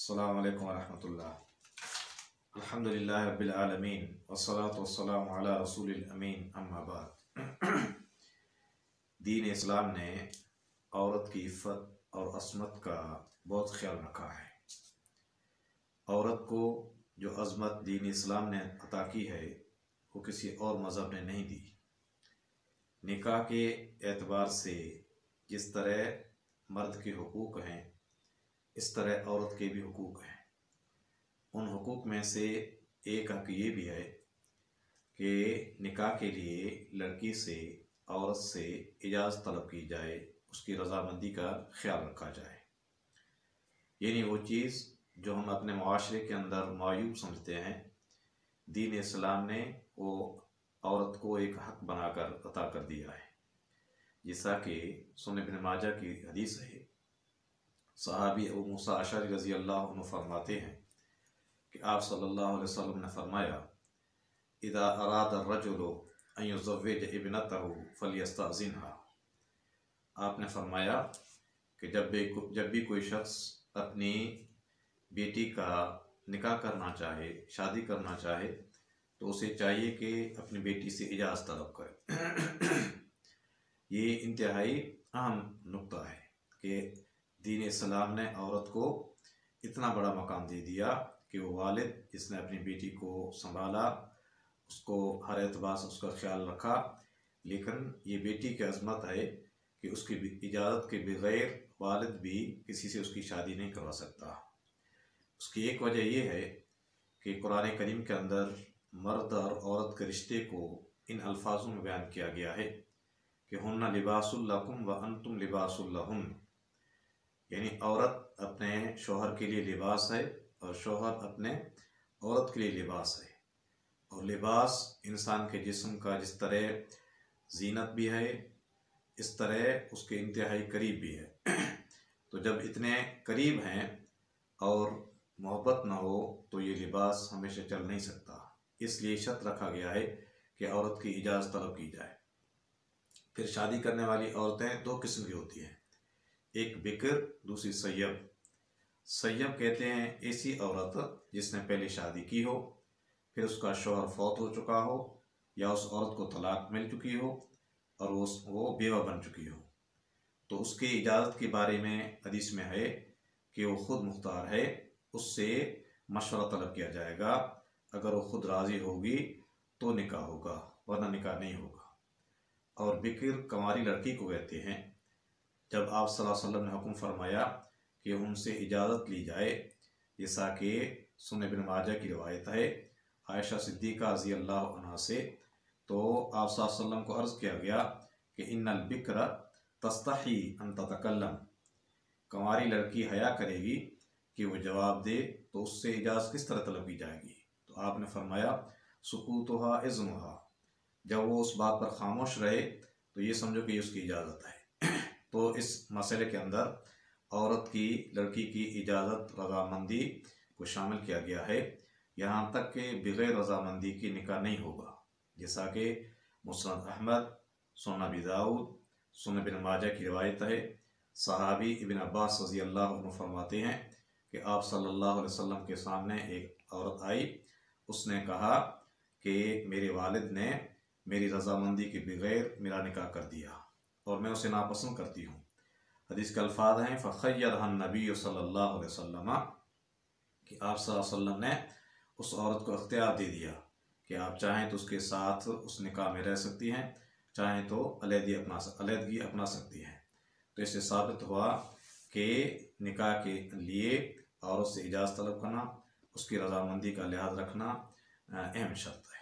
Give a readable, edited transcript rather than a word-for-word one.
अस्सलामु अलैकुम वरहमतुल्लाह। अल्हम्दुलिल्लाहि रब्बिल आलमीन वस्सलातु वस्सलामु अला रसूलिल अमीन, अम्मा बाद। दीन इस्लाम ने औरत की इफ़्फ़त और असमत का बहुत ख्याल रखा है। औरत को जो अज़मत दीन इस्लाम ने अता की है वो किसी और मज़हब ने नहीं दी। निकाह के एतबार से जिस तरह मर्द के हुकूक हैं इस तरह औरत के भी हुकूक हैं। उन हुकूक में से एक हक़ ये भी है कि निकाह के लिए लड़की से औरत से इजाज़त तलब की जाए, उसकी रज़ामंदी का ख्याल रखा जाए। यानी वो चीज़ जो हम अपने मुआशरे के अंदर मायूब समझते हैं, दीन इस्लाम ने वो औरत को एक हक़ बनाकर अता कर दिया है। जैसा कि सुनन इब्न माजा की हदीस है, सहाबी अबू मूसा अशअरी रज़ी अल्लाह अन्हु फरमाते हैं कि आप सल्लल्लाहु अलैहि वसल्लम ने फरमाया, इज़ा अरादा अर्रजुलु अन युज़व्विज इब्नतहु फल्यस्तअज़िनहा। आपने फरमाया कि जब भी कोई शख्स अपनी बेटी का निकाह करना चाहे, शादी करना चाहे, तो उसे चाहिए कि अपनी बेटी से इजाज़त तलब करे। ये इंतहाई अहम नुक्ता है कि दीन इस्लाम ने औरत को इतना बड़ा मकाम दे दिया कि वो वालिद जिसने अपनी बेटी को संभाला, उसको हर एतबार से उसका ख्याल रखा, लेकिन ये बेटी की अज़मत है कि उसकी इजाज़त के बग़ैर वालिद भी किसी से उसकी शादी नहीं करवा सकता। उसकी एक वजह यह है कि कुरान करीम के अंदर मर्द और औरत के रिश्ते को इन अल्फाजों में बयान किया गया है कि हुन्ना लिबासुल लकुम व अंतुम लिबासुल लहुन। यानी औरत अपने शौहर के लिए लिबास है और शौहर अपने औरत के लिए लिबास है। और लिबास इंसान के जिस्म का जिस तरह जीनत भी है, इस तरह उसके इंतहाई करीब भी है। तो जब इतने करीब हैं और मोहब्बत ना हो तो ये लिबास हमेशा चल नहीं सकता। इसलिए शर्त रखा गया है कि औरत की इजाज़त तलब की जाए। फिर शादी करने वाली औरतें दो किस्म की होती हैं, एक बिक्र, दूसरी सय्यब। सय्यब कहते हैं ऐसी औरत जिसने पहले शादी की हो, फिर उसका शौहर फौत हो चुका हो या उस औरत को तलाक मिल चुकी हो और वो बेवा बन चुकी हो। तो उसकी इजाज़त के बारे में हदीस में है कि वो ख़ुद मुख्तार है, उससे मशवरा तलब किया जाएगा। अगर वो ख़ुद राज़ी होगी तो निकाह होगा, वरना निकाह नहीं होगा। और बिक्र कंवारी लड़की को कहते हैं। जब आप सल्लल्लाहु अलैहि वसल्लम ने हुक्म फरमाया कि उनसे इजाज़त ली जाए, जैसा कि सुनन इब्न माजा की रवायत है आयशा सिद्दीक़ा रज़ी अल्लाह अन्हा से, तो आप सल्लल्लाहु अलैहि वसल्लम को अर्ज़ किया गया कि इन्नल बिक्र तस्तही अन ततकल्लम। कंवारी लड़की हया करेगी कि वो जवाब दे, तो उससे इजाज़त किस तरह तलब की जाएगी? तो आपने फरमाया सुकूतुहा इज़्नुहा। जब वो उस बात पर खामोश रहे तो ये समझो कि उसकी इजाज़त है। तो इस मसले के अंदर औरत की लड़की की इजाज़त रज़ामंदी को शामिल किया गया है, यहाँ तक कि बग़ैर रज़ामंदी की निकाह नहीं होगा। जैसा कि मुस्नद अहमद, सुनन अबी दाऊद, सुनन इब्न माजा की रिवायत है। सहाबी इब्न अब्बास रज़ी अल्लाह अन्हु फरमाते हैं कि आप सल्लल्लाहु अलैहि वसल्लम के सामने एक औरत आई, उसने कहा कि मेरे वालिद ने मेरी रज़ामंदी के बग़ैर मेरा निकाह कर दिया और मैं उसे नापसंद करती हूँ। हदीस के अल्फाज हैं फ़ख़य्यरहन नबी सल्लल्लाहु अलैहि वसल्लम, कि आप सल्लल्लाहु अलैहि वसल्लम ने उस औरत को इख्तियार दे दिया कि आप चाहें तो उसके साथ उस निकाह में रह सकती हैं, चाहें तो अलहदगी अपना सकती हैं। तो इससे साबित हुआ कि निकाह के लिए औरत से इजाज़त तलब करना, उसकी रज़ामंदी का लिहाज रखना अहम शर्त है।